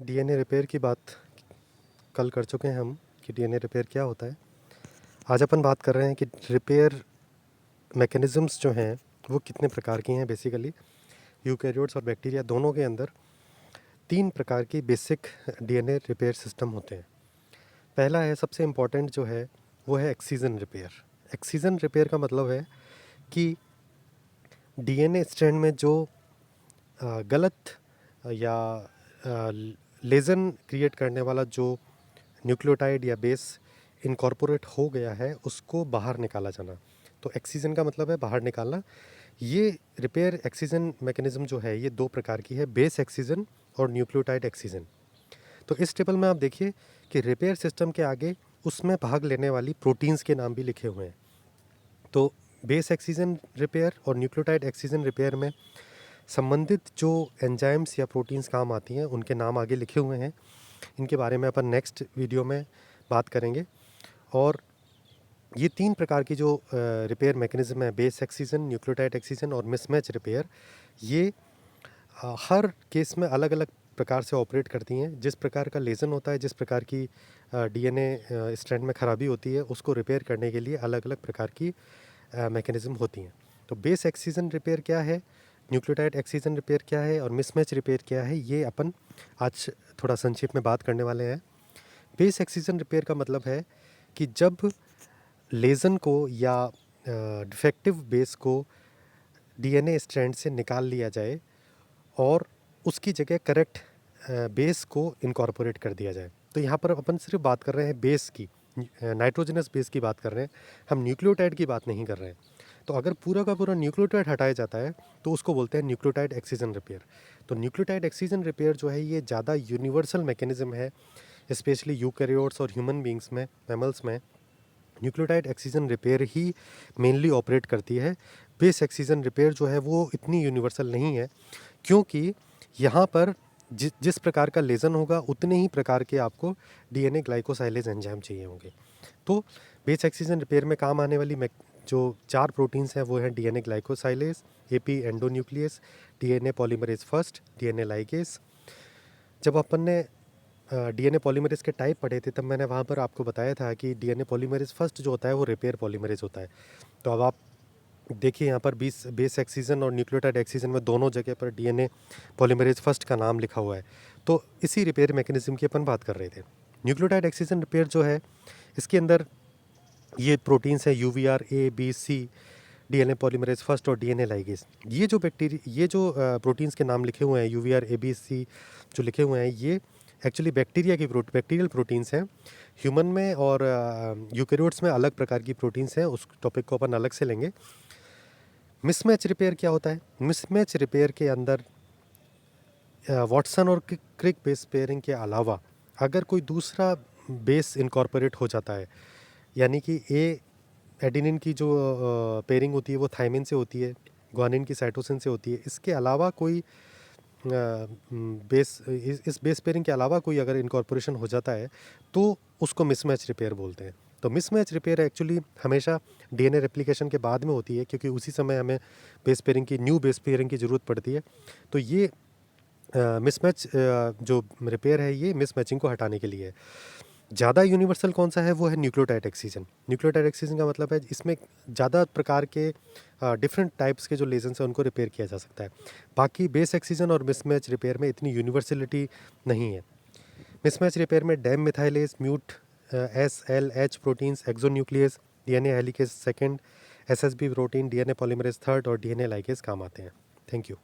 DNA repair की बात कल कर चुके हैं हम कि डीएनए रिपेयर क्या होता है। आज अपन बात कर रहे हैं कि रिपेयर मैकेनिज़म्स जो हैं वो कितने प्रकार की हैं। बेसिकली यूकैरियोट्स और बैक्टीरिया दोनों के अंदर 3 प्रकार की बेसिक डीएनए रिपेयर सिस्टम होते हैं। पहला है, सबसे इम्पॉर्टेंट जो है वो है एक्सीजन रिपेयर। एक्सीजन रिपेयर का मतलब है कि डीएनए स्ट्रैंड में जो गलत या लेज़न क्रिएट करने वाला जो न्यूक्लियोटाइड या बेस इनकॉर्पोरेट हो गया है उसको बाहर निकाला जाना। तो एक्सीजन का मतलब है बाहर निकालना। ये रिपेयर एक्सीजन मैकेनिज़्म जो है ये 2 प्रकार की है, बेस एक्सीजन और न्यूक्लियोटाइड एक्सीजन। तो इस टेबल में आप देखिए कि रिपेयर सिस्टम के आगे उसमें भाग लेने वाली प्रोटीन्स के नाम भी लिखे हुए हैं। तो बेस एक्सीजन रिपेयर और न्यूक्लियोटाइड एक्सीजन रिपेयर में संबंधित जो एंजाइम्स या प्रोटीन्स काम आती हैं उनके नाम आगे लिखे हुए हैं। इनके बारे में अपन नेक्स्ट वीडियो में बात करेंगे। और ये 3 प्रकार की जो रिपेयर मैकेनिज़्म है, बेस एक्सीजन, न्यूक्लियोटाइड एक्सीजन और मिसमैच रिपेयर, ये हर केस में अलग अलग प्रकार से ऑपरेट करती हैं। जिस प्रकार का लेज़न होता है, जिस प्रकार की डीएनए स्ट्रैंड में खराबी होती है, उसको रिपेयर करने के लिए अलग अलग प्रकार की मैकेनिज़्म होती हैं। तो बेस एक्सीजन रिपेयर क्या है, न्यूक्लियोटाइड एक्सीजन रिपेयर क्या है और मिसमैच रिपेयर क्या है, ये अपन आज थोड़ा संक्षेप में बात करने वाले हैं। बेस एक्सीजन रिपेयर का मतलब है कि जब लेज़न को या डिफेक्टिव बेस को डीएनए स्ट्रैंड से निकाल लिया जाए और उसकी जगह करेक्ट बेस को इनकॉर्पोरेट कर दिया जाए। तो यहाँ पर अपन सिर्फ बात कर रहे हैं बेस की, नाइट्रोजनस बेस की बात कर रहे हैं, हम न्यूक्लियोटाइड की बात नहीं कर रहे हैं। तो अगर पूरा का पूरा न्यूक्लियोटाइड हटाया जाता है तो उसको बोलते हैं न्यूक्लियोटाइड एक्सीजन रिपेयर। तो न्यूक्लियोटाइड एक्सीजन रिपेयर जो है ये ज़्यादा यूनिवर्सल मैकेनिज़्म है, स्पेशली यूकैरियोट्स और ह्यूमन बींग्स में, मैमल्स में न्यूक्लियोटाइड एक्सीजन रिपेयर ही मेनली ऑपरेट करती है। बेस एक्सीजन रिपेयर जो है वो इतनी यूनिवर्सल नहीं है, क्योंकि यहाँ पर जिस प्रकार का लेज़न होगा उतने ही प्रकार के आपको डीएनए ग्लाइकोसाइलेज एंजाइम चाहिए होंगे। तो बेस एक्सीजन रिपेयर में काम आने वाली जो 4 प्रोटीन्स हैं वो हैं DNA glycosylase, AP endonuclease, DNA polymerase first, DNA ligase. जब अपन ने डीएनए पॉलीमरेज के टाइप पढ़े थे तब मैंने वहाँ पर आपको बताया था कि डीएनए पॉलीमरेज फर्स्ट जो होता है वो रिपेयर पॉलीमरेज होता है। तो अब आप देखिए यहाँ पर बेस एक्सीजन और न्यूक्लियोटाइड एक्सीजन में दोनों जगह पर डीएनए पॉलीमरेज फर्स्ट का नाम लिखा हुआ है। तो इसी रिपेयर मैकेनिज्म की अपन बात कर रहे थे। न्यूक्लियोटाइड एक्सीजन रिपेयर जो है इसके अंदर ये प्रोटीन्स हैं UVR A B C, DNA polymerase first और डीएनए लाइगेज। ये जो प्रोटीन्स के नाम लिखे हुए हैं यूवीआर ए बी सी जो लिखे हुए हैं, ये एक्चुअली बैक्टीरियल प्रोटीन्स हैं। ह्यूमन में और यूकैरियोट्स में अलग प्रकार की प्रोटीन्स हैं, उस टॉपिक को अपन अलग से लेंगे। मिसमैच रिपेयर क्या होता है? मिसमैच रिपेयर के अंदर वॉटसन और क्रिक बेस पेयरिंग के अलावा अगर कोई दूसरा बेस इनकॉर्पोरेट हो जाता है, यानी कि ए एडेनिन की जो पेयरिंग होती है वो थायमिन से होती है, ग्वानिन की साइटोसिन से होती है, इसके अलावा कोई इस बेस पेयरिंग के अलावा कोई अगर इनकॉर्पोरेशन हो जाता है तो उसको मिसमैच रिपेयर बोलते हैं। तो मिसमैच रिपेयर एक्चुअली हमेशा डीएनए रेप्लिकेशन के बाद में होती है, क्योंकि उसी समय हमें न्यू बेस पेयरिंग की ज़रूरत पड़ती है। तो ये मिसमैच जो रिपेयर है ये मिसमैचिंग को हटाने के लिए है। ज़्यादा यूनिवर्सल कौन सा है वो है न्यूक्लियोटाइड एक्सीजन। न्यूक्लियोटाइड एक्सीजन का मतलब है इसमें ज़्यादा प्रकार के डिफरेंट टाइप्स के जो लेजन्स हैं उनको रिपेयर किया जा सकता है। बाकी बेस एक्सीजन और मिसमैच रिपेयर में इतनी यूनिवर्सलिटी नहीं है। मिसमैच रिपेयर में dam methylase, mute S L H proteins, exonuclease, DNA helicase second, SSB protein, DNA polymerase third और डीएनए लाइगेज काम आते हैं। Thank you.